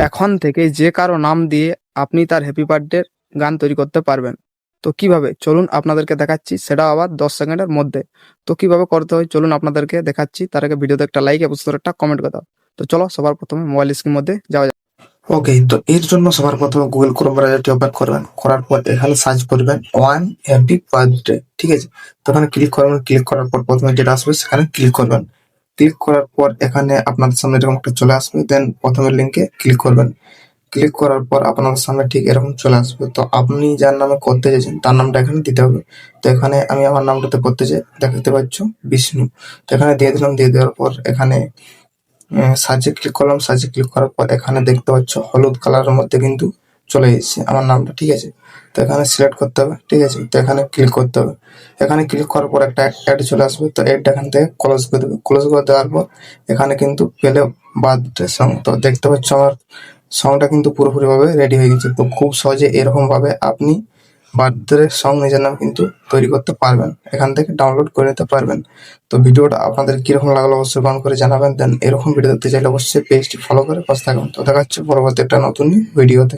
এখন থেকে যে কারো নাম দিয়ে আপনি তার হ্যাপি বার্থডে গান তৈরি করতে পারবেন। তো কিভাবে, চলুন আপনাদেরকে দেখাচ্ছি, সেটাও আবার 10 সেকেন্ডের মধ্যে। তো কিভাবে করতে হয় চলুন আপনাদেরকে দেখাচ্ছি, তার আগে ভিডিওতে একটা লাইক এবং সুন্দর একটা কমেন্ট করে দাও। তো চলো সবার প্রথমে মোবাইল স্ক্রিন মধ্যে যাওয়া যাক। ওকে, তো এর জন্য সবার প্রথমে গুগল ক্রোম ব্রাউজারটি ওপেন করবেন। করার পর এখানে সার্চ করবেন ওয়ান হ্যাপি বার্থডে, ঠিক আছে। তো এখানে ক্লিক করবেন। ক্লিক করার পর প্রথমে যেটা আসবে সেখানে ক্লিক করবেন। ক্লিক করার পর এখানে আপনাদের সামনে এরকম একটা চলে আসবে। দেন প্রথমের লিঙ্কে ক্লিক করবেন। ক্লিক করার পর আপনাদের সামনে ঠিক এরকম চলে আসবে। তো আপনি যার নামে করতে চাইছেন তার নামটা এখানে দিতে হবে। তো এখানে আমি আমার নামটাতে করতে চাই, দেখতে পাচ্ছ বিষ্ণু। তো এখানে দিয়ে দিলাম। দিয়ে দেওয়ার পর এখানে সার্চে ক্লিক করলাম। সার্চে ক্লিক করার পর এখানে দেখতে পাচ্ছ হলুদ কালারের মধ্যে কিন্তু চলে এসেছে আমার নামটা, ঠিক আছে। তো এখানে সিলেক্ট করতে হবে, ঠিক আছে। তো এখানে ক্লিক করতে হবে। এখানে ক্লিক করার পর একটা অ্যাড চলে আসবে। তো অ্যাডটা এখান থেকে ক্লোজ করে দেবে। ক্লোজ করে দেওয়ার পর এখানে কিন্তু পেলে বার্থডে সং। তো দেখতে পাচ্ছ আমার সংটা কিন্তু পুরোপুরিভাবে রেডি হয়ে গেছে। তো খুব সহজে এরকম ভাবে আপনি বার্থডে সং নিজের নামে কিন্তু তৈরি করতে পারবেন, এখান থেকে ডাউনলোড করে নিতে পারবেন। তো ভিডিওটা আপনাদের কিরকম লাগলো অবশ্যই কমেন্ট করে জানাবেন। দেন এরকম ভিডিও দেখতে চাইলে অবশ্যই পেজটি ফলো করে পাশে থাকবেন। তো দেখা হচ্ছে পরবর্তী একটা নতুন ভিডিওতে।